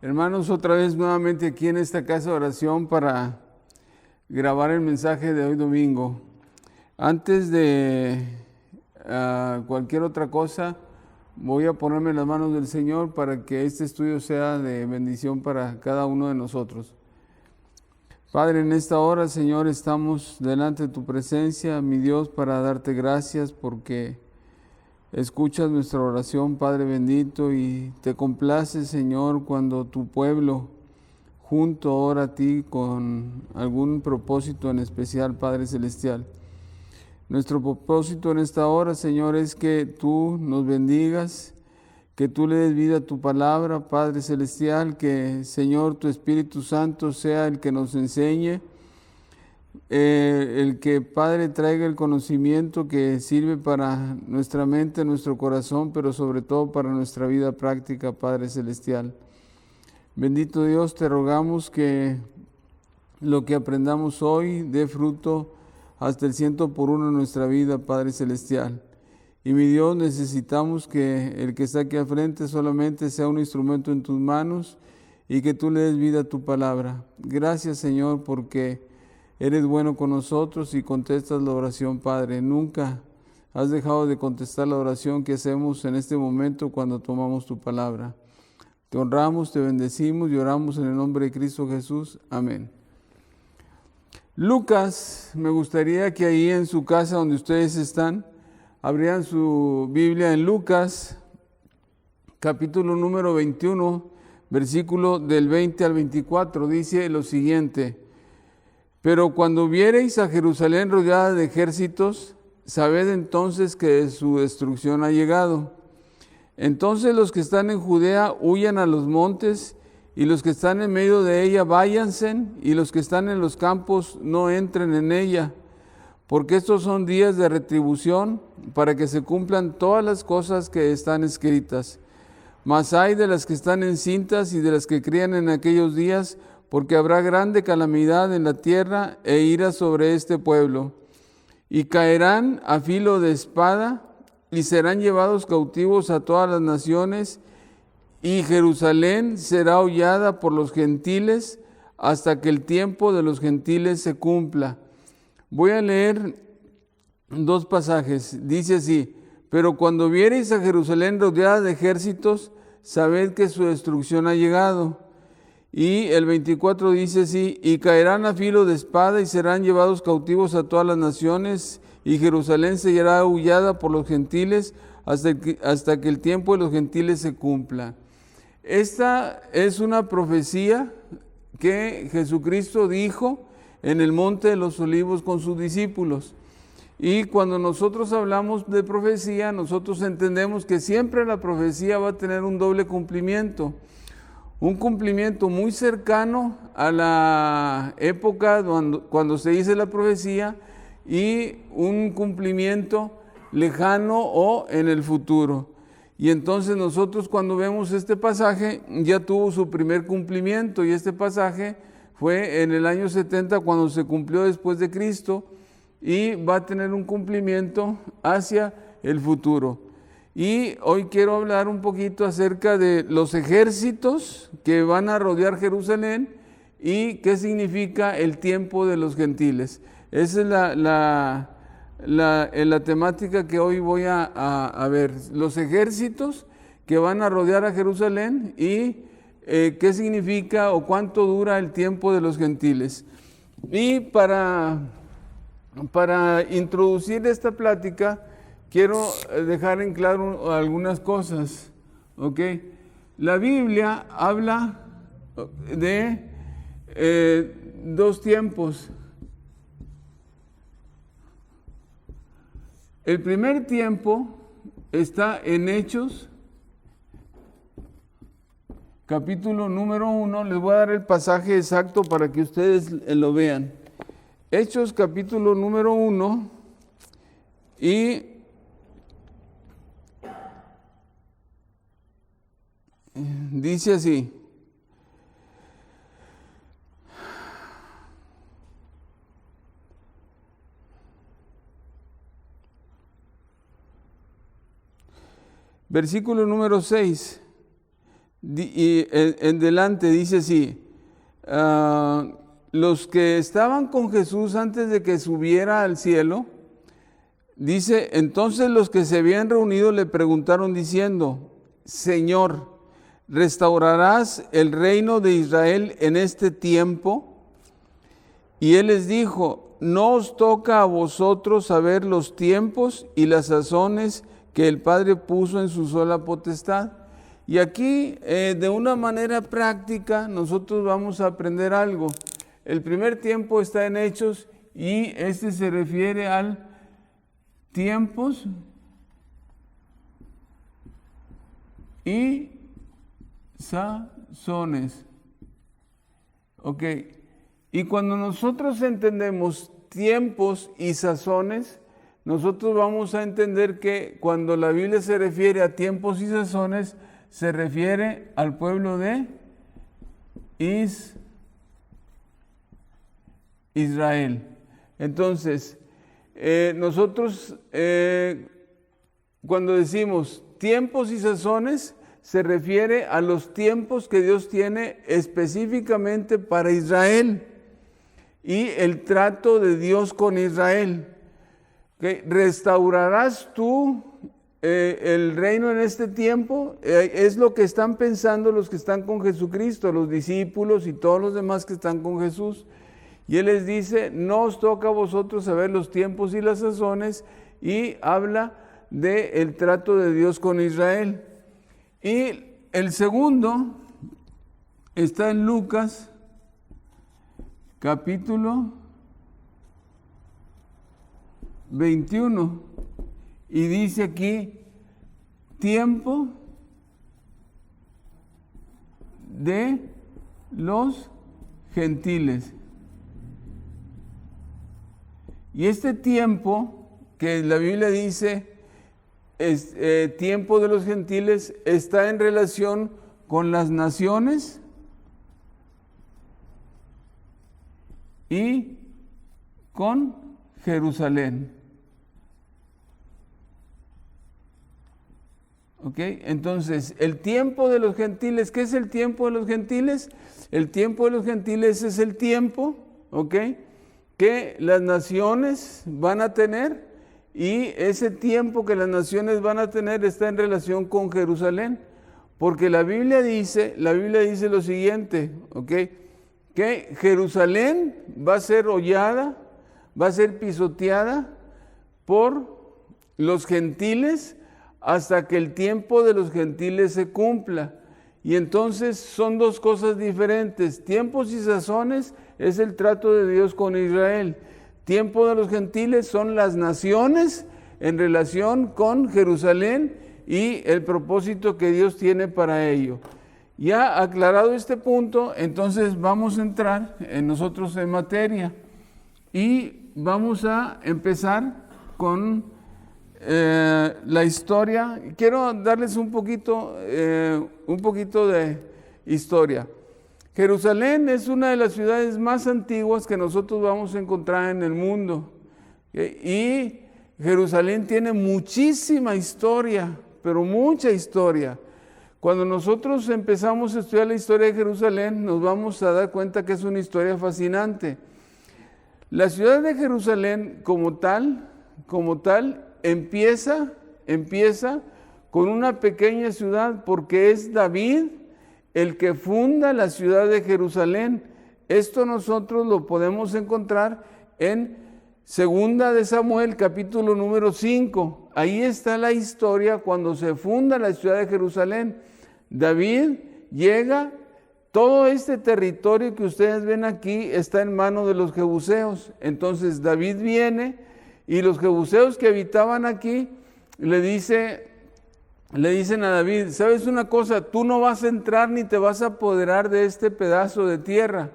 Hermanos, otra vez nuevamente aquí en esta casa de oración para grabar el mensaje de hoy domingo. Antes de cualquier otra cosa, voy a ponerme en las manos del Señor para que este estudio sea de bendición para cada uno de nosotros. Padre, en esta hora, Señor, estamos delante de tu presencia, mi Dios, para darte gracias porque escuchas nuestra oración, Padre bendito, y te complace, Señor, cuando tu pueblo junto ora a ti con algún propósito en especial, Padre celestial. Nuestro propósito en esta hora, Señor, es que tú nos bendigas, que tú le des vida a tu palabra, Padre celestial, que, Señor, tu Espíritu Santo sea el que nos enseñe, el que, Padre, traiga el conocimiento que sirve para nuestra mente, nuestro corazón, pero sobre todo para nuestra vida práctica, Padre celestial. Bendito Dios, te rogamos que lo que aprendamos hoy dé fruto hasta el 100% en nuestra vida, Padre celestial. Y mi Dios, necesitamos que el que está aquí al frente solamente sea un instrumento en tus manos y que tú le des vida a tu palabra. Gracias, Señor, porque eres bueno con nosotros y contestas la oración, Padre. Nunca has dejado de contestar la oración que hacemos en este momento cuando tomamos tu palabra. Te honramos, te bendecimos y oramos en el nombre de Cristo Jesús. Amén. Lucas, me gustaría que ahí en su casa donde ustedes están, abrieran su Biblia en Lucas, capítulo número 21, versículo del 20 al 24, dice lo siguiente: Pero cuando viereis a Jerusalén rodeada de ejércitos, sabed entonces que su destrucción ha llegado. Entonces los que están en Judea huyan a los montes, y los que están en medio de ella váyanse, y los que están en los campos no entren en ella, porque estos son días de retribución, para que se cumplan todas las cosas que están escritas. Mas ay de las que están encintas y de las que crían en aquellos días, porque habrá grande calamidad en la tierra e ira sobre este pueblo. Y caerán a filo de espada, y serán llevados cautivos a todas las naciones, y Jerusalén será hollada por los gentiles hasta que el tiempo de los gentiles se cumpla. Voy a leer dos pasajes. Dice así: Pero cuando viereis a Jerusalén rodeada de ejércitos, sabed que su destrucción ha llegado. Y el 24 dice así: Y caerán a filo de espada y serán llevados cautivos a todas las naciones, y Jerusalén será hollada por los gentiles hasta que el tiempo de los gentiles se cumpla. Esta es una profecía que Jesucristo dijo en el Monte de los Olivos con sus discípulos. Y cuando nosotros hablamos de profecía, nosotros entendemos que siempre la profecía va a tener un doble cumplimiento. Un cumplimiento muy cercano a la época cuando se dice la profecía, y un cumplimiento lejano o en el futuro. Y entonces nosotros cuando vemos este pasaje ya tuvo su primer cumplimiento, y este pasaje fue en el año 70 cuando se cumplió después de Cristo, y va a tener un cumplimiento hacia el futuro. Y hoy quiero hablar un poquito acerca de los ejércitos que van a rodear Jerusalén y qué significa el tiempo de los gentiles. Esa es la temática que hoy voy a ver. Los ejércitos que van a rodear a Jerusalén y qué significa o cuánto dura el tiempo de los gentiles. Y para introducir esta plática, quiero dejar en claro algunas cosas, ¿ok? La Biblia habla de dos tiempos. El primer tiempo está en Hechos, capítulo número 1. Les voy a dar el pasaje exacto para que ustedes lo vean. Hechos, capítulo número 1, y dice así: Versículo número 6. Y en delante dice así, los que estaban con Jesús antes de que subiera al cielo, dice, entonces los que se habían reunido le preguntaron diciendo, Señor, ¿restaurarás el reino de Israel en este tiempo? Y él les dijo, no os toca a vosotros saber los tiempos y las sazones que el Padre puso en su sola potestad. Y aquí, de una manera práctica, nosotros vamos a aprender algo. El primer tiempo está en Hechos y este se refiere al tiempos y sazones. Ok. Y cuando nosotros entendemos tiempos y sazones, nosotros vamos a entender que cuando la Biblia se refiere a tiempos y sazones, se refiere al pueblo de Israel. Entonces, nosotros cuando decimos tiempos y sazones, se refiere a los tiempos que Dios tiene específicamente para Israel y el trato de Dios con Israel. ¿Okay? ¿Restaurarás tú el reino en este tiempo? Es lo que están pensando los que están con Jesucristo, los discípulos y todos los demás que están con Jesús. Y Él les dice, no os toca a vosotros saber los tiempos y las sazones, y habla del trato de Dios con Israel. Y el segundo está en Lucas, capítulo 21, y dice aquí, tiempo de los gentiles. Y este tiempo que la Biblia dice es tiempo de los gentiles, está en relación con las naciones y con Jerusalén. ¿Ok? Entonces, el tiempo de los gentiles, ¿qué es el tiempo de los gentiles? El tiempo de los gentiles es el tiempo, ¿ok?, que las naciones van a tener, y ese tiempo que las naciones van a tener está en relación con Jerusalén, porque la Biblia dice lo siguiente, ¿ok?, que Jerusalén va a ser hollada, va a ser pisoteada por los gentiles hasta que el tiempo de los gentiles se cumpla. Y entonces son dos cosas diferentes. Tiempos y sazones es el trato de Dios con Israel. Tiempo de los gentiles son las naciones en relación con Jerusalén y el propósito que Dios tiene para ello. Ya aclarado este punto, entonces vamos a entrar nosotros en materia y vamos a empezar con la historia. Quiero darles un poquito de historia. Jerusalén es una de las ciudades más antiguas que nosotros vamos a encontrar en el mundo. Y Jerusalén tiene muchísima historia, pero mucha historia. Cuando nosotros empezamos a estudiar la historia de Jerusalén, nos vamos a dar cuenta que es una historia fascinante. La ciudad de Jerusalén como tal, empieza con una pequeña ciudad, porque es David el que funda la ciudad de Jerusalén. Esto nosotros lo podemos encontrar en Segunda de Samuel, capítulo número 5. Ahí está la historia cuando se funda la ciudad de Jerusalén. David llega, todo este territorio que ustedes ven aquí está en manos de los jebuseos. Entonces David viene y los jebuseos que habitaban aquí le dicen a David, ¿sabes una cosa? Tú no vas a entrar ni te vas a apoderar de este pedazo de tierra,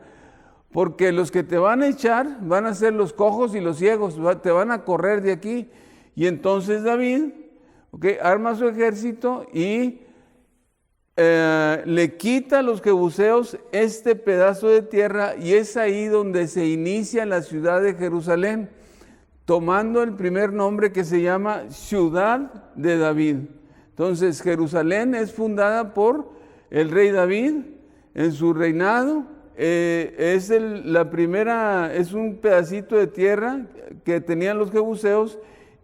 porque los que te van a echar van a ser los cojos y los ciegos, te van a correr de aquí. Y entonces David, arma su ejército y le quita a los jebuseos este pedazo de tierra, y es ahí donde se inicia la ciudad de Jerusalén, tomando el primer nombre que se llama Ciudad de David. Entonces Jerusalén es fundada por el rey David en su reinado. Es un pedacito de tierra que tenían los jebuseos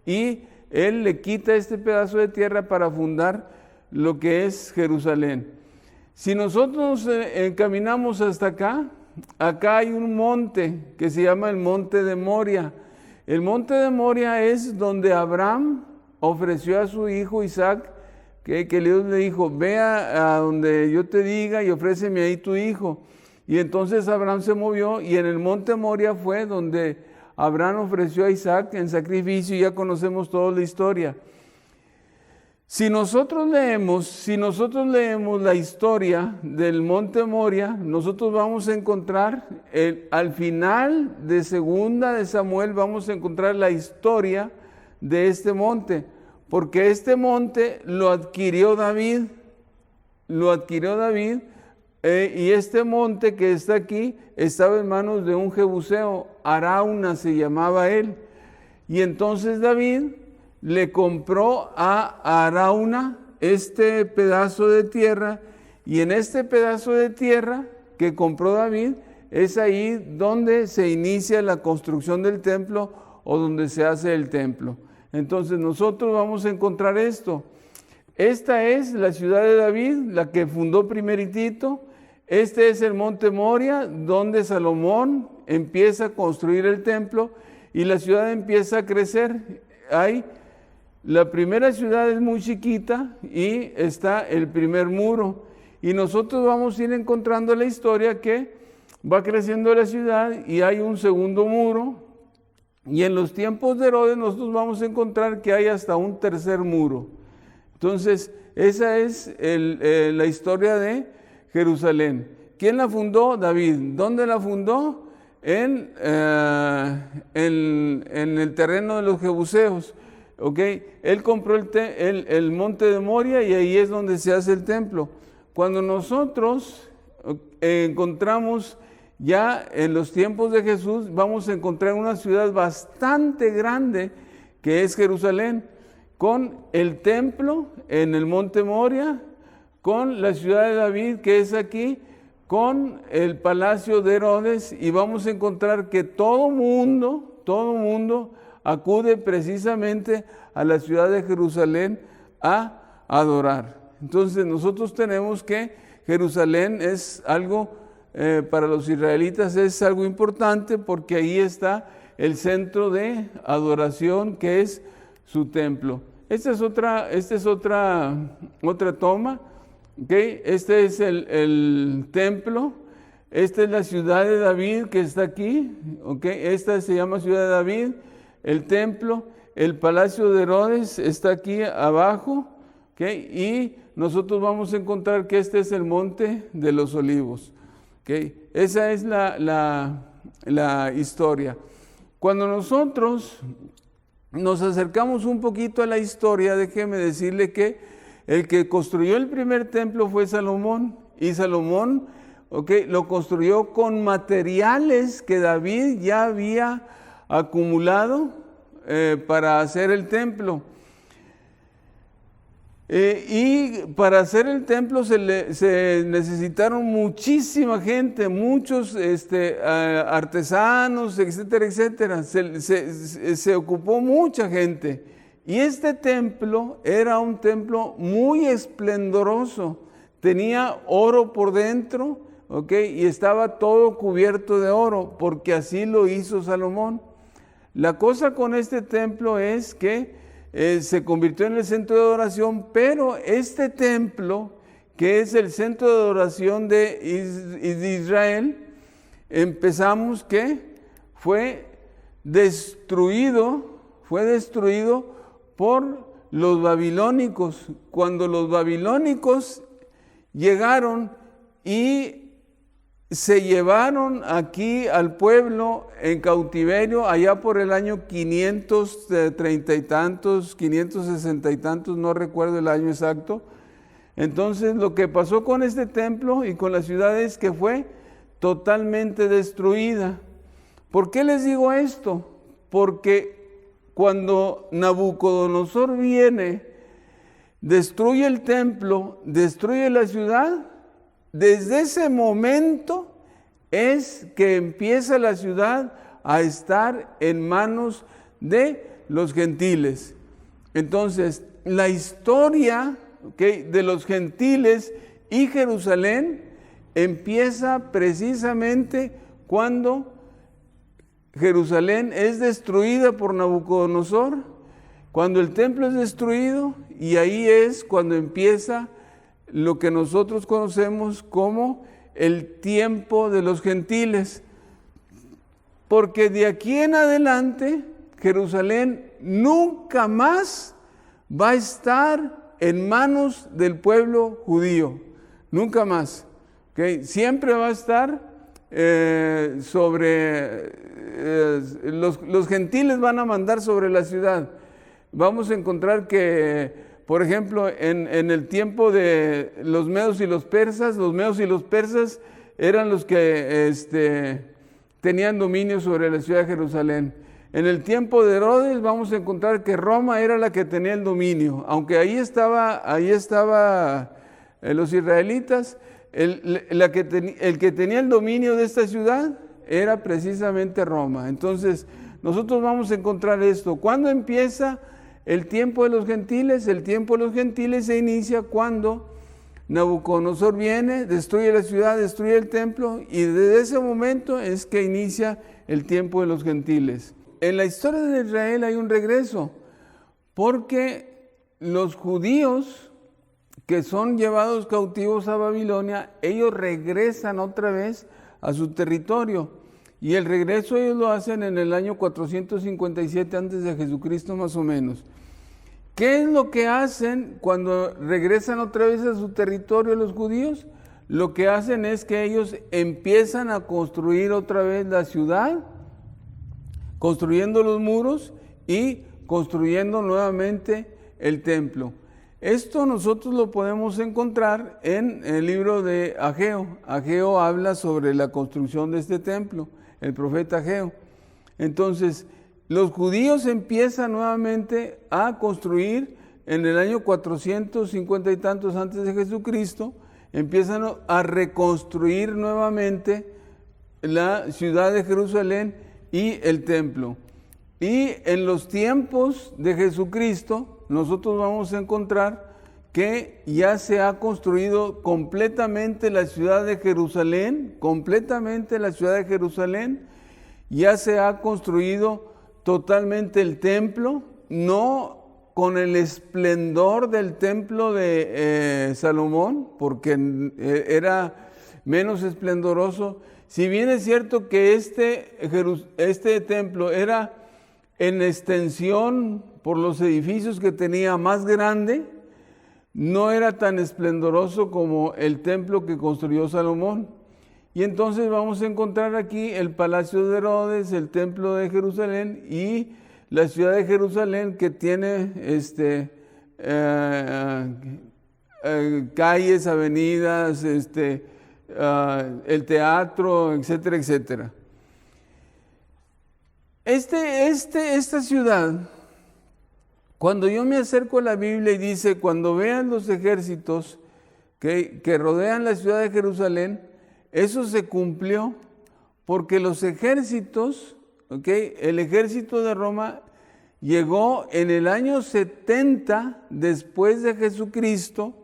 y él le quita este pedazo de tierra para fundar lo que es Jerusalén. Si nosotros encaminamos hasta acá, acá hay un monte que se llama el monte de Moria. El monte de Moria es donde Abraham ofreció a su hijo Isaac, que Dios le dijo, ve a donde yo te diga y ofréceme ahí tu hijo. Y entonces Abraham se movió y en el monte Moria fue donde Abraham ofreció a Isaac en sacrificio y ya conocemos toda la historia. Si nosotros leemos la historia del monte Moria, nosotros vamos a encontrar, al final de Segunda de Samuel, vamos a encontrar la historia de este monte, porque este monte lo adquirió David, y este monte que está aquí estaba en manos de un jebuseo, Arauna se llamaba él, y entonces David le compró a Arauna este pedazo de tierra, y en este pedazo de tierra que compró David es ahí donde se inicia la construcción del templo o donde se hace el templo. Entonces nosotros vamos a encontrar esto. Esta es la ciudad de David, la que fundó primeritito. Este es el monte Moria, donde Salomón empieza a construir el templo y la ciudad empieza a crecer. La primera ciudad es muy chiquita y está el primer muro. Y nosotros vamos a ir encontrando la historia que va creciendo la ciudad y hay un segundo muro. Y en los tiempos de Herodes nosotros vamos a encontrar que hay hasta un tercer muro. Entonces, esa es la historia de Jerusalén. ¿Quién la fundó? David. ¿Dónde la fundó? En el terreno de los jebuseos. ¿Okay? Él compró el monte de Moria y ahí es donde se hace el templo. Cuando nosotros encontramos ya en los tiempos de Jesús, vamos a encontrar una ciudad bastante grande que es Jerusalén, con el templo en el monte Moria, con la ciudad de David que es aquí, con el palacio de Herodes, y vamos a encontrar que todo mundo acude precisamente a la ciudad de Jerusalén a adorar. Entonces nosotros tenemos que Jerusalén es algo, para los israelitas es algo importante porque ahí está el centro de adoración que es su templo. Esta es otra toma. ¿Okay? Este es el templo. Esta es la ciudad de David que está aquí. ¿Okay? Esta se llama ciudad de David. El templo, el palacio de Herodes está aquí abajo. ¿Okay? Y nosotros vamos a encontrar que este es el monte de los olivos. ¿Okay? Esa es la historia. Cuando nosotros nos acercamos un poquito a la historia, déjeme decirle que el que construyó el primer templo fue Salomón, y Salomón lo construyó con materiales que David ya había acumulado para hacer el templo. Y para hacer el templo se necesitaron muchísima gente, muchos artesanos, etcétera, etcétera. Se ocupó mucha gente. Y este templo era un templo muy esplendoroso. Tenía oro por dentro, y estaba todo cubierto de oro, porque así lo hizo Salomón. La cosa con este templo es que se convirtió en el centro de adoración, pero este templo, que es el centro de adoración de Israel, empezamos que fue destruido por los babilónicos. Cuando los babilónicos llegaron y se llevaron aquí al pueblo en cautiverio allá por el año 530 y tantos, 560 y tantos, no recuerdo el año exacto. Entonces lo que pasó con este templo y con la ciudad es que fue totalmente destruida. ¿Por qué les digo esto? Porque cuando Nabucodonosor viene, destruye el templo, destruye la ciudad, desde ese momento es que empieza la ciudad a estar en manos de los gentiles. Entonces, la historia, de los gentiles y Jerusalén empieza precisamente cuando Jerusalén es destruida por Nabucodonosor, cuando el templo es destruido, y ahí es cuando empieza lo que nosotros conocemos como el tiempo de los gentiles. Porque de aquí en adelante, Jerusalén nunca más va a estar en manos del pueblo judío. Nunca más. Siempre va a estar los gentiles van a mandar sobre la ciudad. Vamos a encontrar que, por ejemplo, en el tiempo de los medos y los persas eran los que tenían dominio sobre la ciudad de Jerusalén. En el tiempo de Herodes vamos a encontrar que Roma era la que tenía el dominio, aunque ahí estaba los israelitas, el que tenía el dominio de esta ciudad era precisamente Roma. Entonces nosotros vamos a encontrar esto. ¿Cuándo empieza el tiempo de los gentiles? El tiempo de los gentiles se inicia cuando Nabucodonosor viene, destruye la ciudad, destruye el templo, y desde ese momento es que inicia el tiempo de los gentiles. En la historia de Israel hay un regreso, porque los judíos que son llevados cautivos a Babilonia, ellos regresan otra vez a su territorio, y el regreso ellos lo hacen en el año 457 antes de Jesucristo más o menos. ¿Qué es lo que hacen cuando regresan otra vez a su territorio los judíos? Lo que hacen es que ellos empiezan a construir otra vez la ciudad, construyendo los muros y construyendo nuevamente el templo. Esto nosotros lo podemos encontrar en el libro de Ageo. Ageo habla sobre la construcción de este templo, el profeta Ageo. Entonces, los judíos empiezan nuevamente a construir en el año 450 y tantos antes de Jesucristo, empiezan a reconstruir nuevamente la ciudad de Jerusalén y el templo. Y en los tiempos de Jesucristo, nosotros vamos a encontrar que ya se ha construido completamente la ciudad de Jerusalén, ya se ha construido totalmente el templo, no con el esplendor del templo de Salomón, porque era menos esplendoroso. Si bien es cierto que este templo era en extensión por los edificios que tenía más grande, no era tan esplendoroso como el templo que construyó Salomón. Y entonces vamos a encontrar aquí el palacio de Herodes, el templo de Jerusalén y la ciudad de Jerusalén, que tiene calles, avenidas, el teatro, etcétera, etcétera. Esta ciudad, cuando yo me acerco a la Biblia y dice, cuando vean los ejércitos que rodean la ciudad de Jerusalén, eso se cumplió porque los ejércitos, el ejército de Roma llegó en el año 70 después de Jesucristo,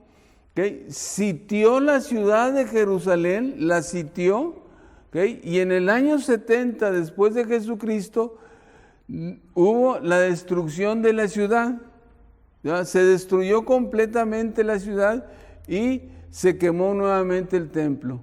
sitió la ciudad de Jerusalén, la sitió, y en el año 70 después de Jesucristo hubo la destrucción de la ciudad. ¿Ya? Se destruyó completamente la ciudad y se quemó nuevamente el templo.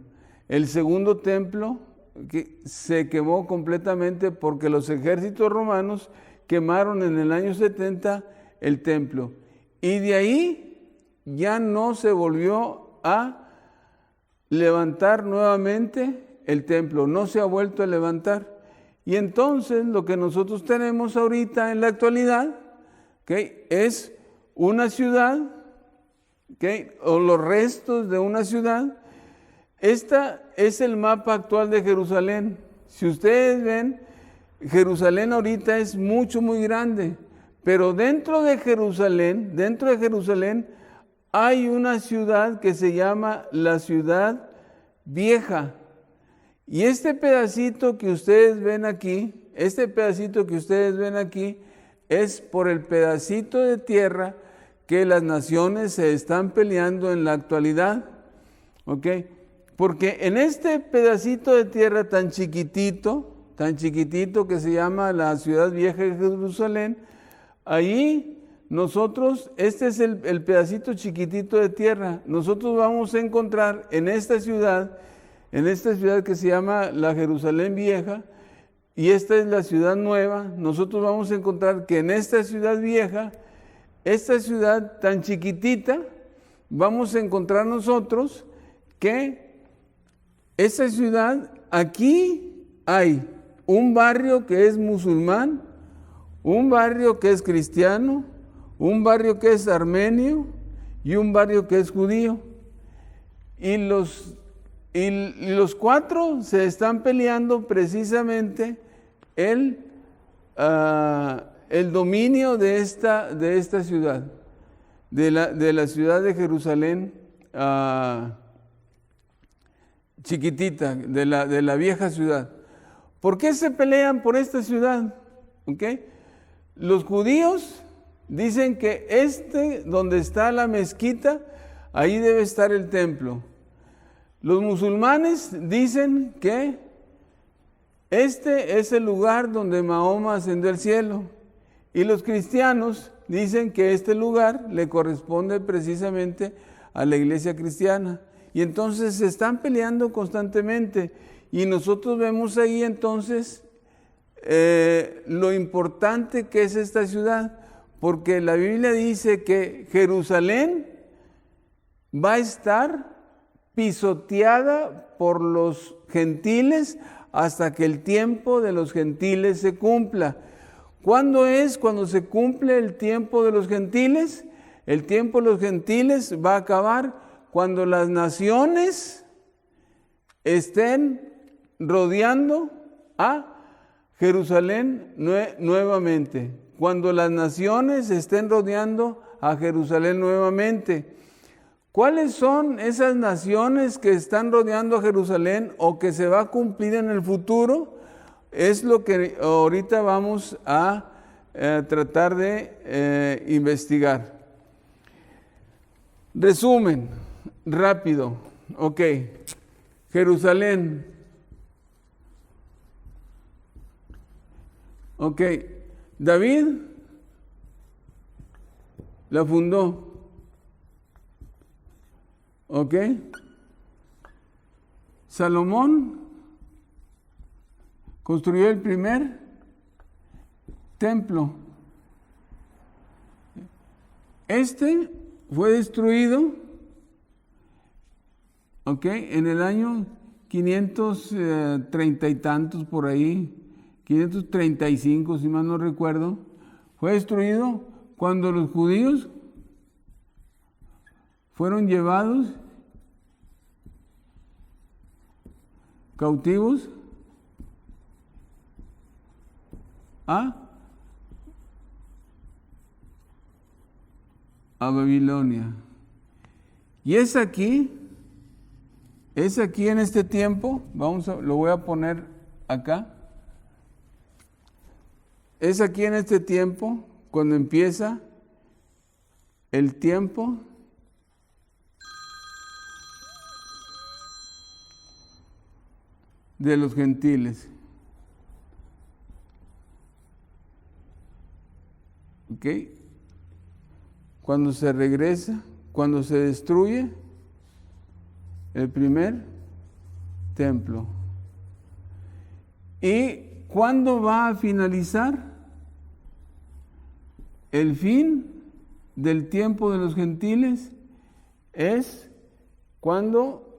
El segundo templo que se quemó completamente porque los ejércitos romanos quemaron en el año 70 el templo. Y de ahí ya no se volvió a levantar nuevamente el templo, no se ha vuelto a levantar. Y entonces lo que nosotros tenemos ahorita en la actualidad, es una ciudad, o los restos de una ciudad. Esta es el mapa actual de Jerusalén. Si ustedes ven, Jerusalén ahorita es muy grande, pero dentro de Jerusalén hay una ciudad que se llama la ciudad vieja. Y este pedacito que ustedes ven aquí, es por el pedacito de tierra que las naciones se están peleando en la actualidad. ¿Ok? Porque en este pedacito de tierra tan chiquitito que se llama la ciudad vieja de Jerusalén, ahí nosotros, este es el pedacito chiquitito de tierra, nosotros vamos a encontrar en esta ciudad que se llama la Jerusalén vieja, y esta es la ciudad nueva. Nosotros vamos a encontrar que en esta ciudad vieja, esta ciudad tan chiquitita, vamos a encontrar nosotros que esta ciudad, aquí hay un barrio que es musulmán, un barrio que es cristiano, un barrio que es armenio y un barrio que es judío. Y los cuatro se están peleando precisamente el dominio de esta ciudad, de la ciudad de Jerusalén chiquitita, de la vieja ciudad. ¿Por qué se pelean por esta ciudad? ¿Okay? Los judíos dicen que donde está la mezquita, ahí debe estar el templo. Los musulmanes dicen que este es el lugar donde Mahoma ascendió al cielo. Y los cristianos dicen que este lugar le corresponde precisamente a la iglesia cristiana. Y entonces se están peleando constantemente. Y nosotros vemos ahí entonces lo importante que es esta ciudad. Porque la Biblia dice que Jerusalén va a estar pisoteada por los gentiles hasta que el tiempo de los gentiles se cumpla. ¿Cuándo es cuando se cumple el tiempo de los gentiles? El tiempo de los gentiles va a acabar cuando las naciones estén rodeando a Jerusalén nuevamente. Cuando las naciones estén rodeando a Jerusalén nuevamente. ¿Cuáles son esas naciones que están rodeando a Jerusalén o que se va a cumplir en el futuro? Es lo que ahorita vamos a tratar de investigar. Resumen, rápido. Ok, Jerusalén. Ok, David la fundó. ¿Ok? Salomón construyó el primer templo. Este fue destruido, ¿ok? En el año 530 y tantos por ahí, 535 si mal no recuerdo. Fue destruido cuando los judíos fueron llevados cautivos a Babilonia. Y es aquí en este tiempo, lo voy a poner acá. Es aquí en este tiempo cuando empieza el tiempo de los gentiles. ¿Ok? Cuando se regresa, cuando se destruye el primer templo. ¿Y cuándo va a finalizar? El fin del tiempo de los gentiles es cuando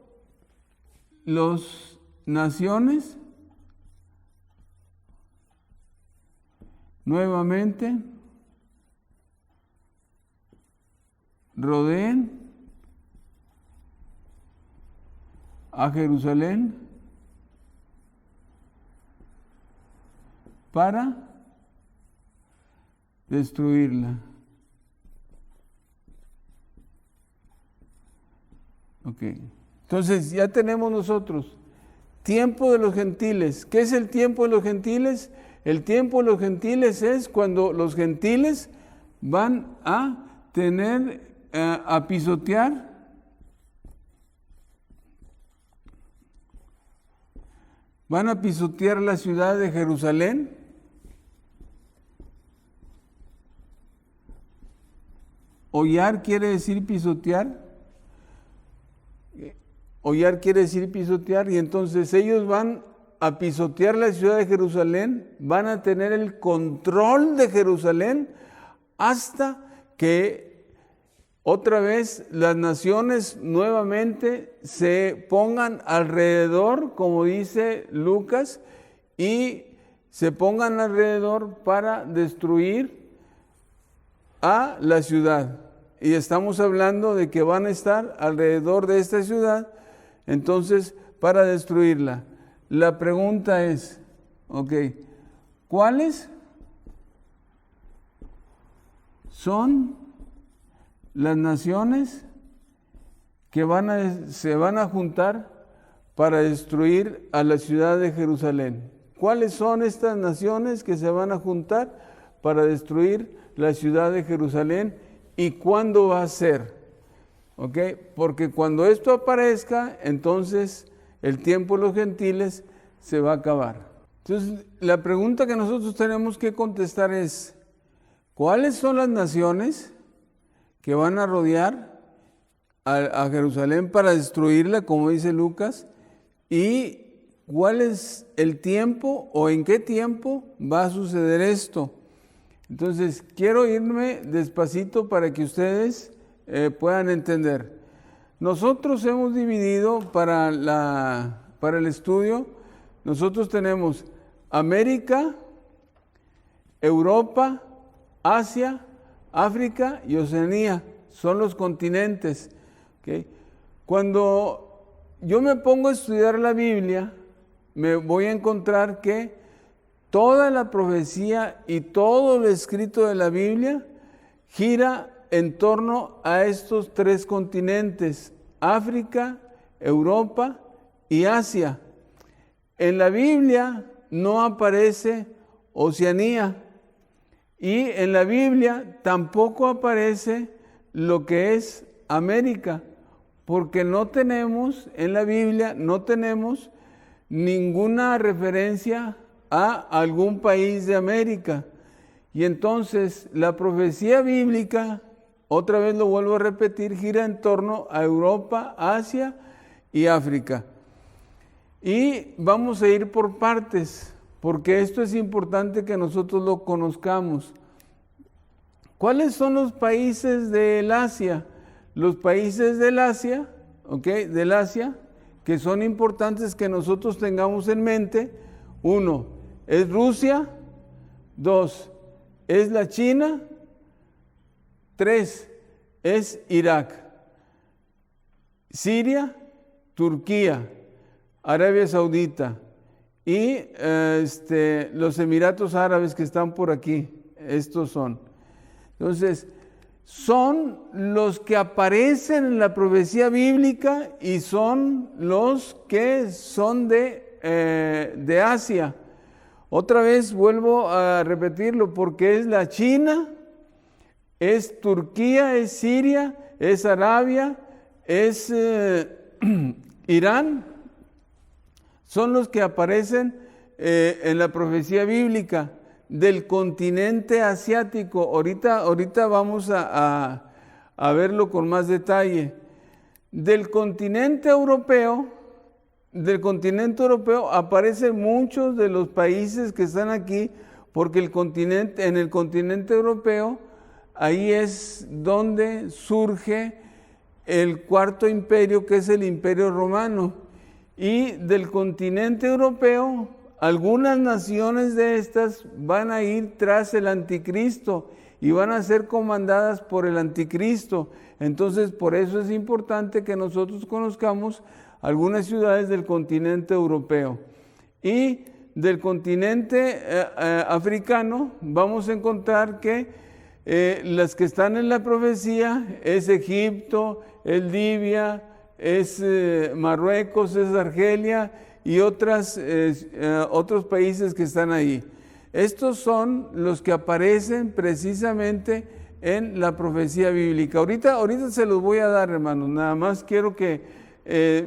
las naciones nuevamente rodeen a Jerusalén para destruirla. Ok, Entonces ya tenemos nosotros tiempo de los gentiles. ¿Qué es el tiempo de los gentiles? El tiempo de los gentiles es cuando los gentiles van a tener, a pisotear la ciudad de Jerusalén. Hollar quiere decir pisotear. Hollar quiere decir pisotear, y entonces ellos van a pisotear la ciudad de Jerusalén, van a tener el control de Jerusalén hasta que otra vez las naciones nuevamente se pongan alrededor, como dice Lucas, y se pongan alrededor para destruir a la ciudad. Y estamos hablando de que van a estar alrededor de esta ciudad, entonces, para destruirla. La pregunta es, ¿cuáles son las naciones que se van a juntar para destruir a la ciudad de Jerusalén? ¿Cuáles son estas naciones que se van a juntar para destruir la ciudad de Jerusalén y cuándo va a ser? Porque cuando esto aparezca, entonces el tiempo de los gentiles se va a acabar. Entonces, la pregunta que nosotros tenemos que contestar es, ¿cuáles son las naciones que van a rodear a Jerusalén para destruirla, como dice Lucas? ¿Y cuál es el tiempo o en qué tiempo va a suceder esto? Entonces, quiero irme despacito para que ustedes puedan entender. Nosotros hemos dividido para el estudio, nosotros tenemos América, Europa, Asia, África y Oceanía. Son los continentes. Cuando yo me pongo a estudiar la Biblia, me voy a encontrar que toda la profecía y todo lo escrito de la Biblia gira en torno a estos tres continentes, África, Europa y Asia. En la Biblia no aparece Oceanía y en la Biblia tampoco aparece lo que es América, porque no tenemos en la Biblia, no tenemos ninguna referencia a algún país de América. Y entonces la profecía bíblica, otra vez lo vuelvo a repetir, gira en torno a Europa, Asia y África. Y vamos a ir por partes, porque esto es importante que nosotros lo conozcamos. ¿Cuáles son los países del Asia? Los países del Asia, del Asia, que son importantes que nosotros tengamos en mente. 1, es Rusia. 2, es la China. 3, es Irak. Siria, Turquía, Arabia Saudita y los Emiratos Árabes que están por aquí. Estos son. Entonces, son los que aparecen en la profecía bíblica y son los que son de Asia. Otra vez vuelvo a repetirlo, porque es la China, es Turquía, es Siria, es Arabia, es Irán. Son los que aparecen en la profecía bíblica. Del continente asiático, ahorita vamos a verlo con más detalle. Del continente europeo aparecen muchos de los países que están aquí, porque en el continente europeo, ahí es donde surge el cuarto imperio, que es el Imperio Romano. Y del continente europeo, algunas naciones de estas van a ir tras el anticristo y van a ser comandadas por el anticristo. Entonces, por eso es importante que nosotros conozcamos algunas ciudades del continente europeo. Y del continente africano vamos a encontrar que las que están en la profecía es Egipto, es Libia, es Marruecos, es Argelia y otros países que están ahí. Estos son los que aparecen precisamente en la profecía bíblica. Ahorita se los voy a dar, hermanos, nada más quiero que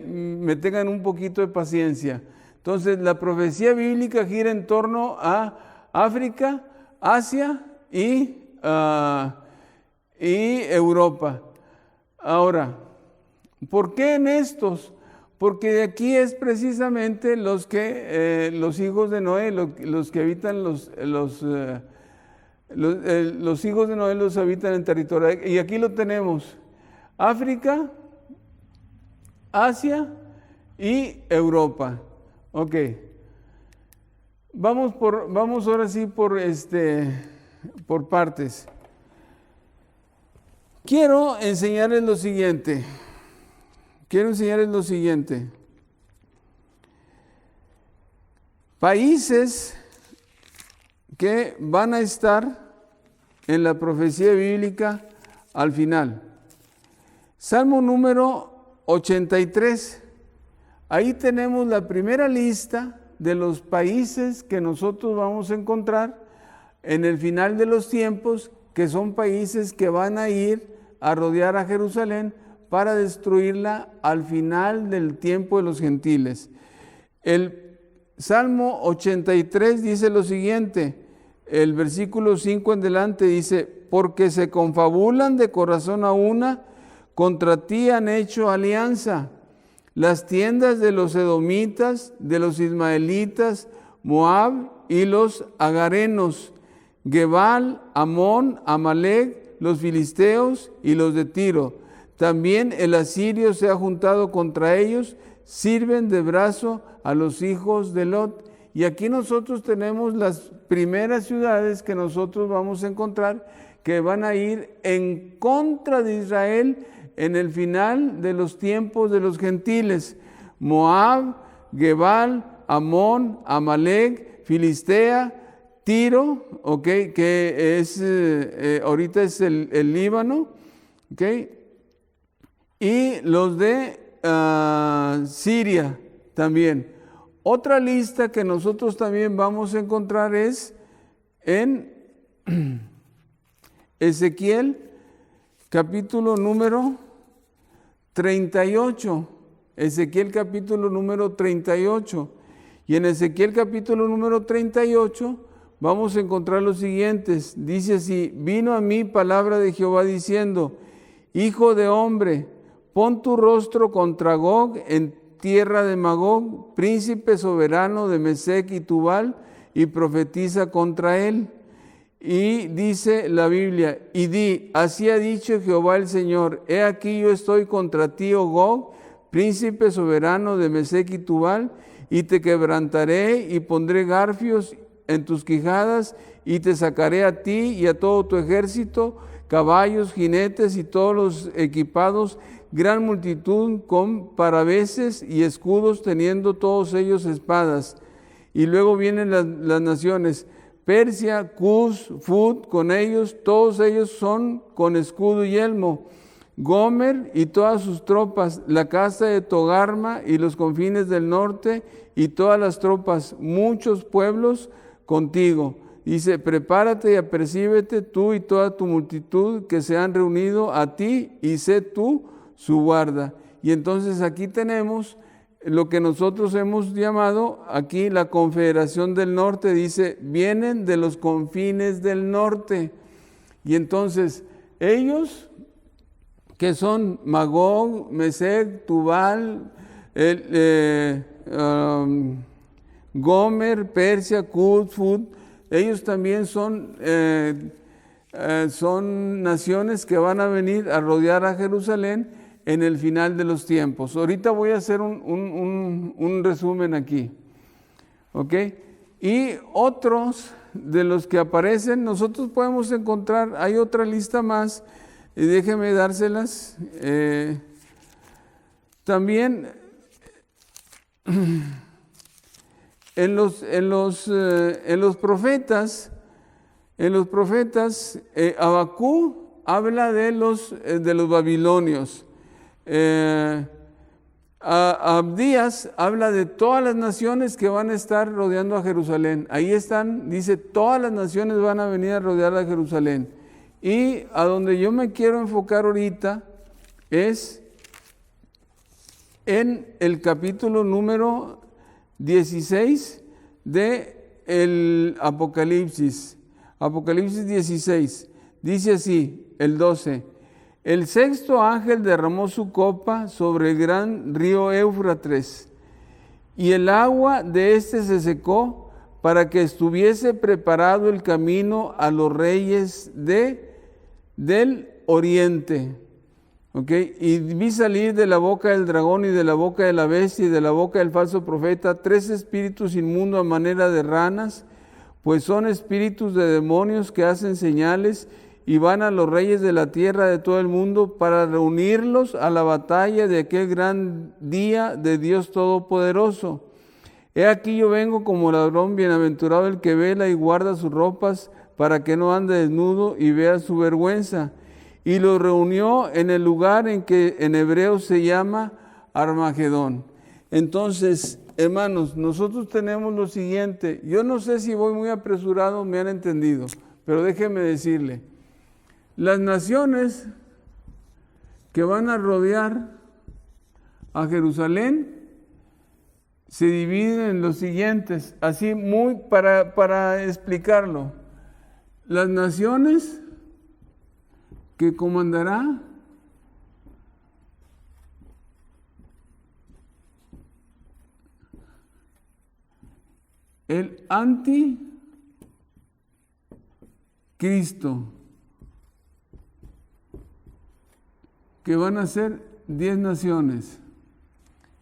me tengan un poquito de paciencia. Entonces, la profecía bíblica gira en torno a África, Asia y Europa. Ahora, ¿por qué en estos? Porque de aquí es precisamente los hijos de Noé, los que habitan los hijos de Noé los habitan en territorio. Y aquí lo tenemos: África, Asia y Europa. Ok. Vamos ahora sí por partes. Quiero enseñarles lo siguiente. Países que van a estar en la profecía bíblica al final. Salmo número 83. Ahí tenemos la primera lista de los países que nosotros vamos a encontrar en el final de los tiempos, que son países que van a ir a rodear a Jerusalén para destruirla al final del tiempo de los gentiles. El Salmo 83 dice lo siguiente, el versículo 5 en delante dice: porque se confabulan de corazón a una, contra ti han hecho alianza. Las tiendas de los edomitas, de los ismaelitas, Moab y los agarenos, Gebal, Amón, Amalek, los filisteos y los de Tiro. También el asirio se ha juntado contra ellos, sirven de brazo a los hijos de Lot. Y aquí nosotros tenemos las primeras ciudades que nosotros vamos a encontrar que van a ir en contra de Israel en el final de los tiempos de los gentiles: Moab, Gebal, Amón, Amalek, Filistea, Tiro, okay, que es ahorita es el Líbano, okay, y los de Siria también. Otra lista que nosotros también vamos a encontrar es en Ezequiel, capítulo número 38. Ezequiel capítulo número 38. Y en Ezequiel capítulo número 38 vamos a encontrar los siguientes. Dice así: vino a mí palabra de Jehová diciendo: hijo de hombre, pon tu rostro contra Gog en tierra de Magog, príncipe soberano de Mesec y Tubal, y profetiza contra él. Y dice la Biblia: y di, así ha dicho Jehová el Señor, he aquí yo estoy contra ti, oh Gog, príncipe soberano de Mesec y Tubal, y te quebrantaré y pondré garfios en tus quijadas, y te sacaré a ti y a todo tu ejército, caballos, jinetes y todos los equipados, gran multitud con paraveses y escudos, teniendo todos ellos espadas. Y luego vienen las naciones: Persia, Cus, Fut, con ellos, todos ellos son con escudo y yelmo. Gomer y todas sus tropas, la casa de Togarma y los confines del norte y todas las tropas, muchos pueblos contigo. Dice: prepárate y apercíbete tú y toda tu multitud que se han reunido a ti, y sé tú su guarda. Y entonces aquí tenemos lo que nosotros hemos llamado aquí la Confederación del Norte. Dice: vienen de los confines del norte. Y entonces ellos, que son Magog, Mesec, Tubal, Gomer, Persia, Cus, Fut, ellos también son naciones que van a venir a rodear a Jerusalén en el final de los tiempos. Ahorita voy a hacer un resumen aquí. ¿Ok? Y otros de los que aparecen, nosotros podemos encontrar, hay otra lista más, y déjenme dárselas. También en los profetas, Abacú habla de los babilonios. Abdías habla de todas las naciones que van a estar rodeando a Jerusalén. Ahí están, dice, todas las naciones van a venir a rodear a Jerusalén. Y a donde yo me quiero enfocar ahorita es en el capítulo número 16 de el Apocalipsis. Apocalipsis 16. Dice así, el 12. El sexto ángel derramó su copa sobre el gran río Éufrates, y el agua de éste se secó para que estuviese preparado el camino a los reyes del oriente. ¿Okay? Y vi salir de la boca del dragón y de la boca de la bestia y de la boca del falso profeta 3 espíritus inmundos a manera de ranas, pues son espíritus de demonios que hacen señales y van a los reyes de la tierra de todo el mundo para reunirlos a la batalla de aquel gran día de Dios Todopoderoso. He aquí yo vengo como ladrón, bienaventurado el que vela y guarda sus ropas para que no ande desnudo y vea su vergüenza. Y los reunió en el lugar en que en hebreo se llama Armagedón. Entonces, hermanos, nosotros tenemos lo siguiente. Yo no sé si voy muy apresurado, me han entendido, pero déjeme decirle. Las naciones que van a rodear a Jerusalén se dividen en los siguientes, así muy para explicarlo. Las naciones que comandará el anticristo, que van a ser 10 naciones.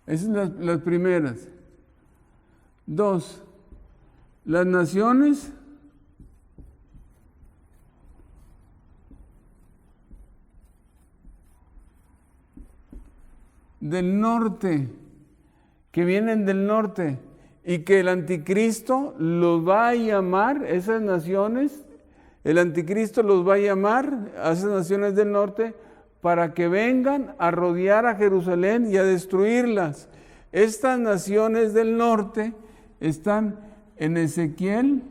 Esas son las primeras. 2, las naciones del norte, que vienen del norte, y que el anticristo los va a llamar, esas naciones, el anticristo los va a llamar a esas naciones del norte para que vengan a rodear a Jerusalén y a destruirlas. Estas naciones del norte están en Ezequiel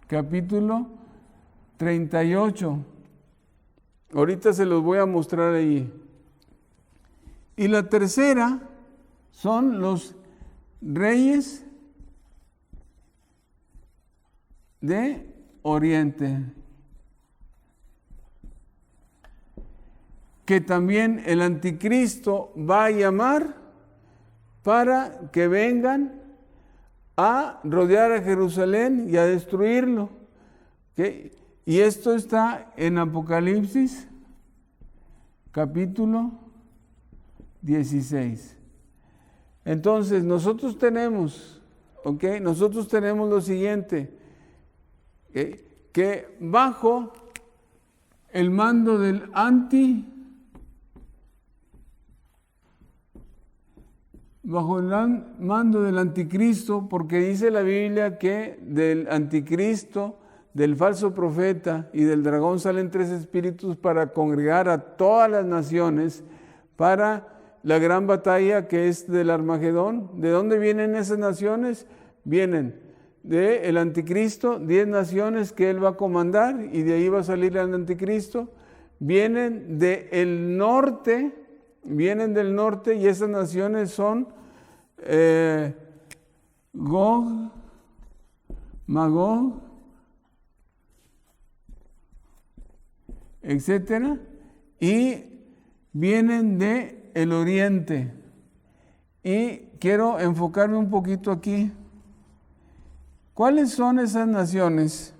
capítulo 38. Ahorita se los voy a mostrar ahí. Y la tercera son los reyes de Oriente, que también el anticristo va a llamar para que vengan a rodear a Jerusalén y a destruirlo. ¿Okay? Y esto está en Apocalipsis capítulo 16. Entonces nosotros tenemos, nosotros tenemos lo siguiente, que bajo el mando del mando del anticristo, porque dice la Biblia que del anticristo, del falso profeta y del dragón salen 3 espíritus para congregar a todas las naciones para la gran batalla que es del Armagedón. ¿De dónde vienen esas naciones? Vienen del anticristo, 10 naciones que él va a comandar, y de ahí va a salir el anticristo. Vienen del norte, y esas naciones son Gog, Magog, etcétera, y vienen del oriente. Y quiero enfocarme un poquito aquí. ¿Cuáles son esas naciones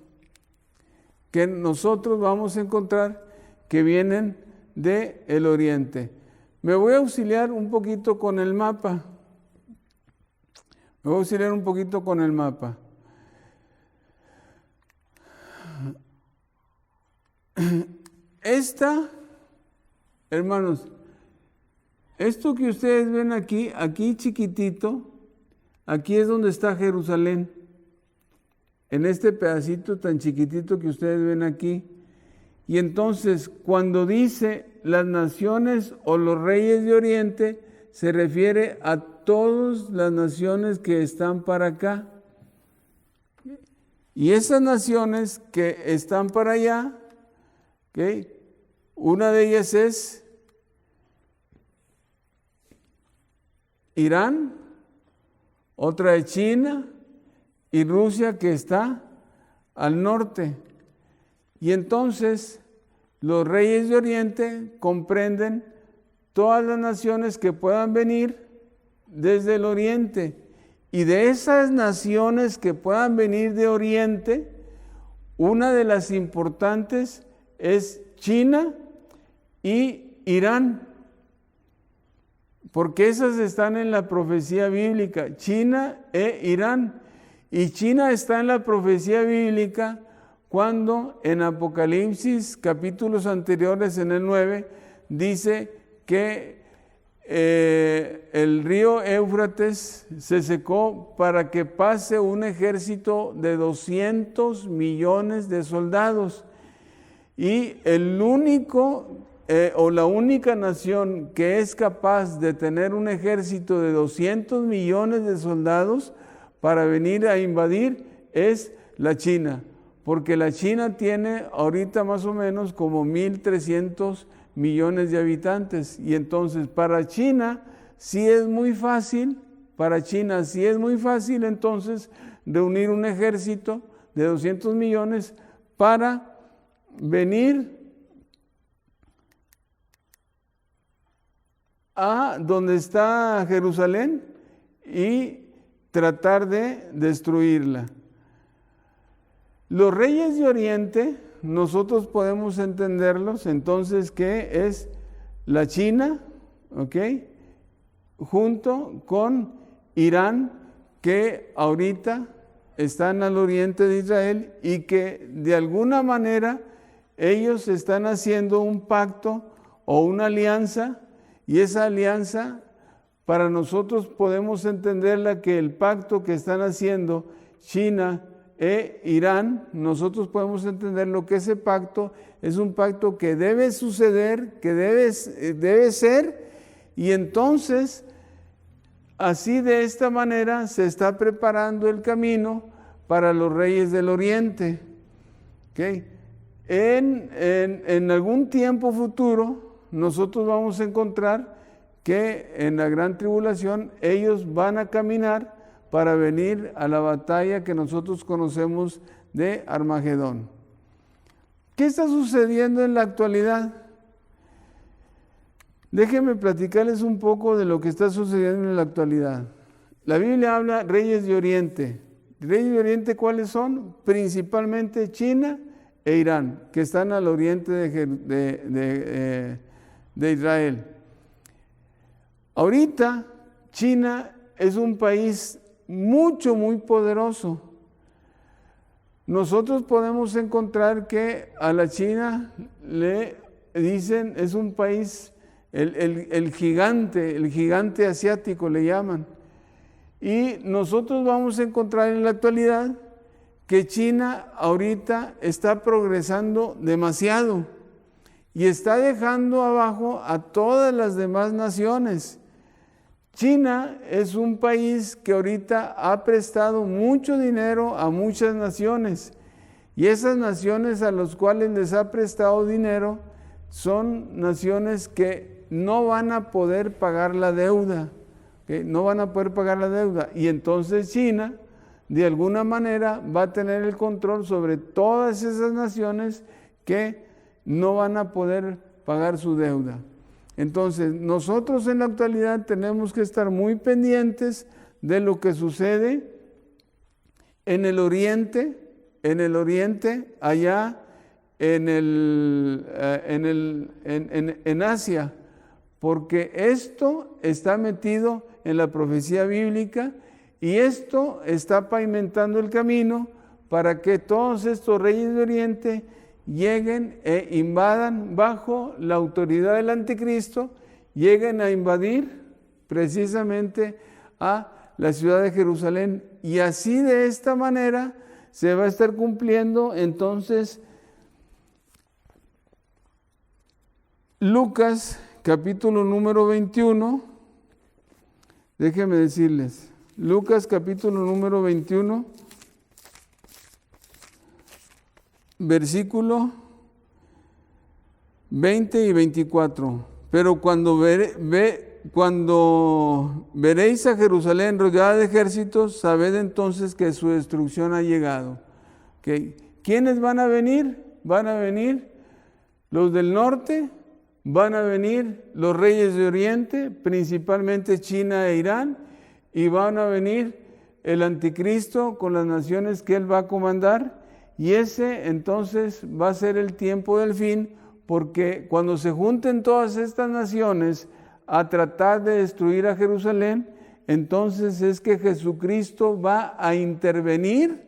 que nosotros vamos a encontrar que vienen del oriente? Me voy a auxiliar un poquito con el mapa. Hermanos, esto que ustedes ven aquí chiquitito, aquí es donde está Jerusalén. En este pedacito tan chiquitito que ustedes ven aquí. Y entonces, cuando dice las naciones o los reyes de Oriente, se refiere a todas las naciones que están para acá. Y esas naciones que están para allá, ¿okay? Una de ellas es Irán, otra es China y Rusia, que está al norte. Y entonces los reyes de Oriente comprenden todas las naciones que puedan venir desde el Oriente. Y de esas naciones que puedan venir de Oriente, una de las importantes es China y Irán, porque esas están en la profecía bíblica, China e Irán. Y China está en la profecía bíblica cuando en Apocalipsis, capítulos anteriores, en el 9, dice que el río Éufrates se secó para que pase un ejército de 200 millones de soldados. Y el único o la única nación que es capaz de tener un ejército de 200 millones de soldados para venir a invadir es la China, porque la China tiene ahorita más o menos como 1.300 millones de habitantes. Y entonces para China sí es muy fácil, entonces reunir un ejército de 200 millones para venir a donde está Jerusalén y tratar de destruirla. Los reyes de Oriente, nosotros podemos entenderlos entonces que es la China, ¿ok? Junto con Irán, que ahorita están al oriente de Israel y que de alguna manera ellos están haciendo un pacto o una alianza, y esa alianza para nosotros podemos entenderla que el pacto que están haciendo China e Irán, nosotros podemos entender lo que ese pacto es un pacto que debe suceder, que debe ser, y entonces así de esta manera se está preparando el camino para los reyes del Oriente. ¿Okay? En algún tiempo futuro nosotros vamos a encontrar que en la gran tribulación ellos van a caminar para venir a la batalla que nosotros conocemos de Armagedón. ¿Qué está sucediendo en la actualidad? Déjenme platicarles un poco de lo que está sucediendo en la actualidad. La Biblia habla reyes de Oriente. ¿Reyes de Oriente cuáles son? Principalmente China e Irán, que están al oriente de Israel. Ahorita China es un país muy poderoso. Nosotros podemos encontrar que a la China le dicen es un país, el gigante asiático le llaman. Y nosotros vamos a encontrar en la actualidad que China ahorita está progresando demasiado y está dejando abajo a todas las demás naciones. China es un país que ahorita ha prestado mucho dinero a muchas naciones, y esas naciones a las cuales les ha prestado dinero son naciones que no van a poder pagar la deuda, ¿okay? No van a poder pagar la deuda, y entonces China de alguna manera va a tener el control sobre todas esas naciones que no van a poder pagar su deuda. Entonces, nosotros en la actualidad tenemos que estar muy pendientes de lo que sucede en el oriente, allá en Asia, porque esto está metido en la profecía bíblica y esto está pavimentando el camino para que todos estos reyes de Oriente lleguen e invadan bajo la autoridad del anticristo, lleguen a invadir precisamente a la ciudad de Jerusalén. Y así de esta manera se va a estar cumpliendo entonces Lucas capítulo número 21, Déjenme decirles, Lucas capítulo número 21, versículo 20 y 24. Pero cuando veréis a Jerusalén rodeada de ejércitos, sabed entonces que su destrucción ha llegado. ¿Okay? ¿Quiénes van a venir? Van a venir los del norte, van a venir los reyes de Oriente, principalmente China e Irán, y van a venir el anticristo con las naciones que él va a comandar, y ese entonces va a ser el tiempo del fin, porque cuando se junten todas estas naciones a tratar de destruir a Jerusalén, entonces es que Jesucristo va a intervenir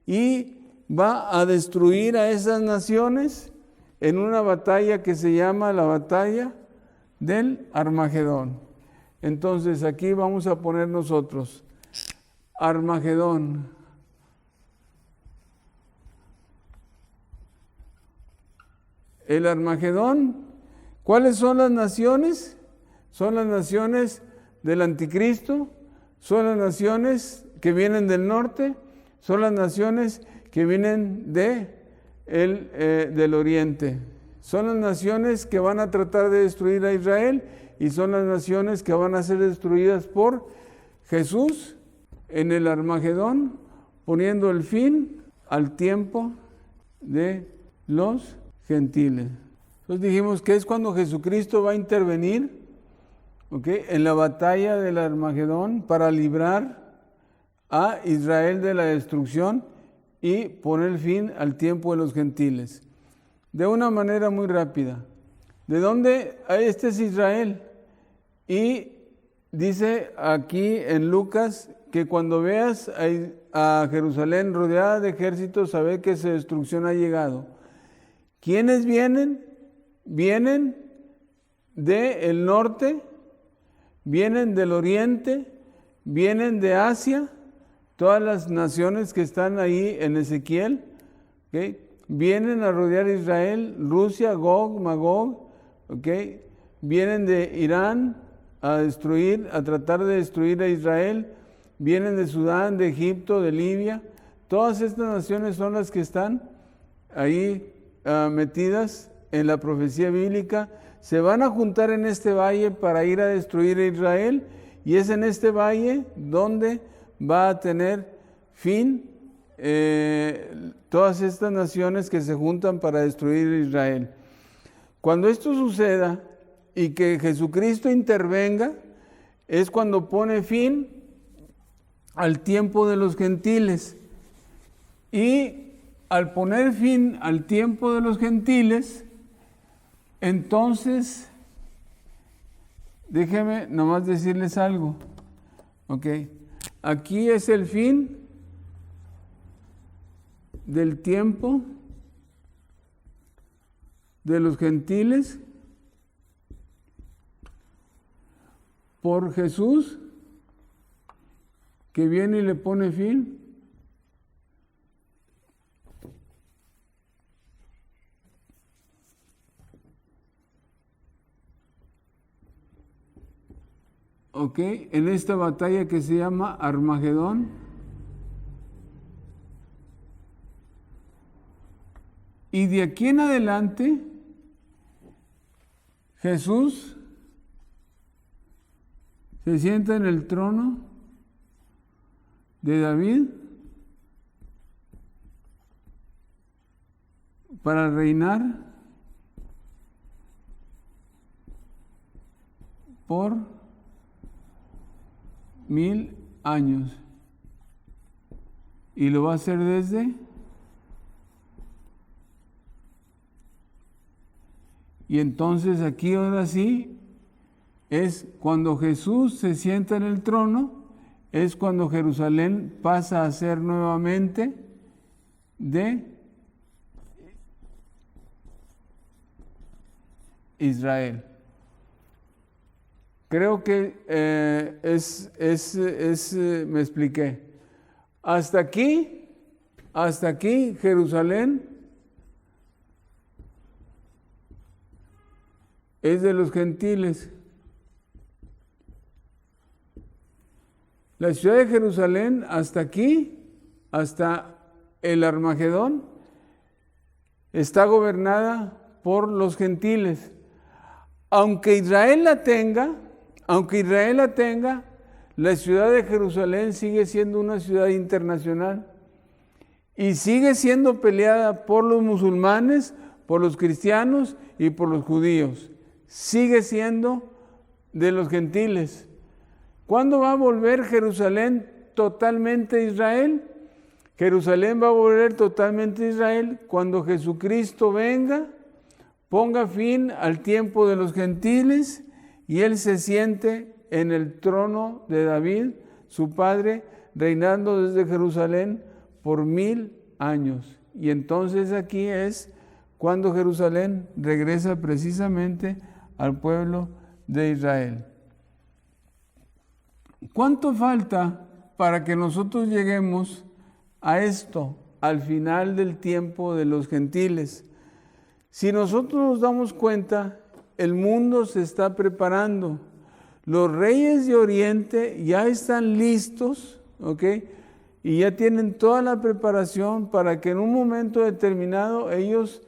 y va a destruir a esas naciones en una batalla que se llama la batalla del Armagedón. Entonces aquí vamos a poner nosotros Armagedón. El Armagedón, ¿cuáles son las naciones? Son las naciones del anticristo, son las naciones que vienen del norte, son las naciones que vienen del oriente. Son las naciones que van a tratar de destruir a Israel y son las naciones que van a ser destruidas por Jesús en el Armagedón, poniendo el fin al tiempo de los gentiles. Entonces dijimos que es cuando Jesucristo va a intervenir, en la batalla del Armagedón para librar a Israel de la destrucción y poner fin al tiempo de los gentiles. De una manera muy rápida. ¿De dónde? Este es Israel. Y dice aquí en Lucas que cuando veas a Jerusalén rodeada de ejércitos, sabe que su destrucción ha llegado. ¿Quiénes vienen? Vienen del norte, vienen del oriente, vienen de Asia, todas las naciones que están ahí en Ezequiel, vienen a rodear a Israel, Rusia, Gog, Magog, vienen de Irán a tratar de destruir a Israel, vienen de Sudán, de Egipto, de Libia. Todas estas naciones son las que están ahí metidas en la profecía bíblica. Se van a juntar en este valle para ir a destruir a Israel, y es en este valle donde va a tener fin todas estas naciones que se juntan para destruir a Israel. Cuando esto suceda y que Jesucristo intervenga, es cuando pone fin al tiempo de los gentiles. Y al poner fin al tiempo de los gentiles, entonces, déjenme nomás decirles algo. Aquí es el fin del tiempo de los gentiles por Jesús, que viene y le pone fin. En esta batalla que se llama Armagedón. Y de aquí en adelante, Jesús se sienta en el trono de David para reinar por 1000 años. Y lo va a hacer desde y entonces aquí ahora sí es cuando Jesús se sienta en el trono, es cuando Jerusalén pasa a ser nuevamente de Israel. Creo que me expliqué. Hasta aquí Jerusalén es de los gentiles. La ciudad de Jerusalén hasta aquí, hasta el Armagedón, está gobernada por los gentiles. Aunque Israel la tenga, la ciudad de Jerusalén sigue siendo una ciudad internacional y sigue siendo peleada por los musulmanes, por los cristianos y por los judíos. Sigue siendo de los gentiles. ¿Cuándo va a volver Jerusalén totalmente a Israel? Jerusalén va a volver totalmente a Israel cuando Jesucristo venga, ponga fin al tiempo de los gentiles y Él se siente en el trono de David, su padre, reinando desde Jerusalén por 1000 años. Y entonces aquí es cuando Jerusalén regresa precisamente al pueblo de Israel. ¿Cuánto falta para que nosotros lleguemos a esto, al final del tiempo de los gentiles? Si nosotros nos damos cuenta, el mundo se está preparando. Los reyes de Oriente ya están listos, ¿ok? Y ya tienen toda la preparación para que en un momento determinado ellos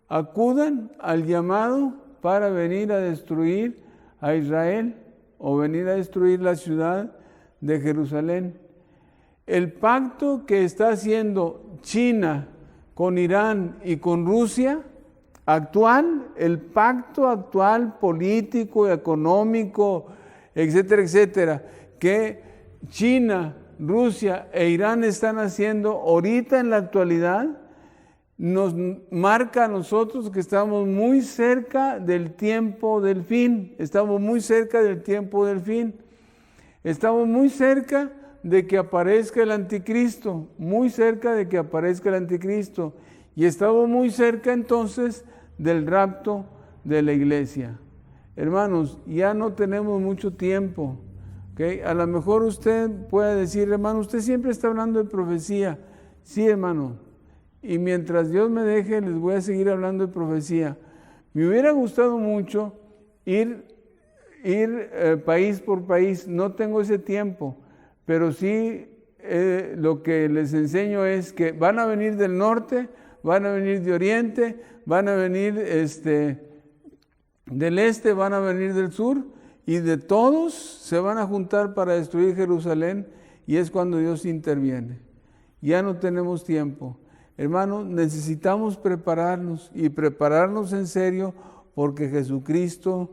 acudan al llamado para venir a destruir a Israel o venir a destruir la ciudad de Jerusalén. El pacto que está haciendo China con Irán y con Rusia actual, el pacto actual político, económico, etcétera, etcétera, que China, Rusia e Irán están haciendo ahorita en la actualidad, nos marca a nosotros que estamos muy cerca del tiempo del fin. Estamos muy cerca del tiempo del fin. Estamos muy cerca de que aparezca el anticristo, muy cerca de que aparezca el anticristo. Y estamos muy cerca entonces del rapto de la iglesia. Hermanos, ya no tenemos mucho tiempo. ¿Okay? A lo mejor usted puede decir, hermano, usted siempre está hablando de profecía. Sí, hermano. Y mientras Dios me deje, les voy a seguir hablando de profecía. Me hubiera gustado mucho ir país por país. No tengo ese tiempo, pero sí lo que les enseño es que van a venir del norte, van a venir de oriente, van a venir del este, van a venir del sur, y de todos se van a juntar para destruir Jerusalén, y es cuando Dios interviene. Ya no tenemos tiempo. Hermanos, necesitamos prepararnos y prepararnos en serio porque Jesucristo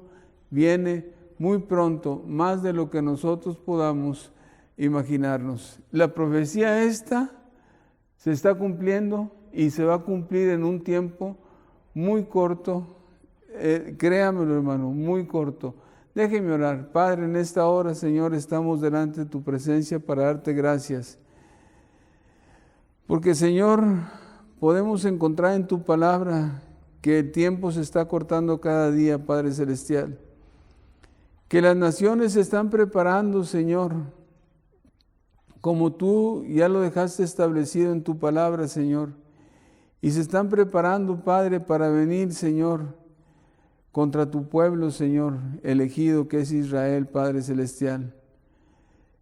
viene muy pronto, más de lo que nosotros podamos imaginarnos. La profecía esta se está cumpliendo y se va a cumplir en un tiempo muy corto, créamelo, hermano, muy corto. Déjeme orar. Padre, en esta hora, Señor, estamos delante de tu presencia para darte gracias. Porque, Señor, podemos encontrar en tu palabra que el tiempo se está cortando cada día, Padre Celestial. Que las naciones se están preparando, Señor, como tú ya lo dejaste establecido en tu palabra, Señor. Y se están preparando, Padre, para venir, Señor, contra tu pueblo, Señor, elegido que es Israel, Padre Celestial.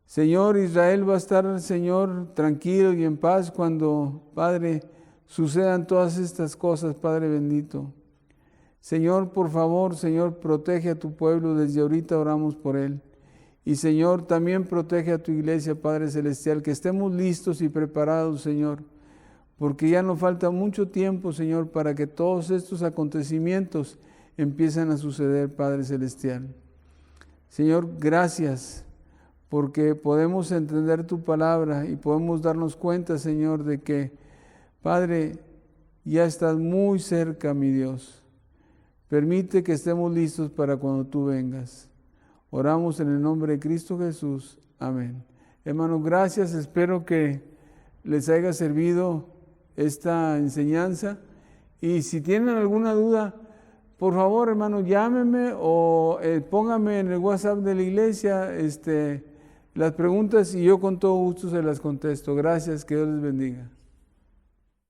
Señor, Israel va a estar, Señor, tranquilo y en paz cuando, Padre, sucedan todas estas cosas, Padre bendito. Señor, por favor, Señor, protege a tu pueblo, desde ahorita oramos por él. Y Señor, también protege a tu iglesia, Padre Celestial, que estemos listos y preparados, Señor, porque ya no falta mucho tiempo, Señor, para que todos estos acontecimientos empiecen a suceder, Padre Celestial. Señor, gracias, porque podemos entender tu palabra y podemos darnos cuenta, Señor, de que, Padre, ya estás muy cerca, mi Dios. Permite que estemos listos para cuando tú vengas. Oramos en el nombre de Cristo Jesús. Amén. Hermanos, gracias. Espero que les haya servido esta enseñanza. Y si tienen alguna duda, por favor, hermano, llámenme o pónganme en el WhatsApp de la iglesia las preguntas y yo con todo gusto se las contesto. Gracias, que Dios les bendiga.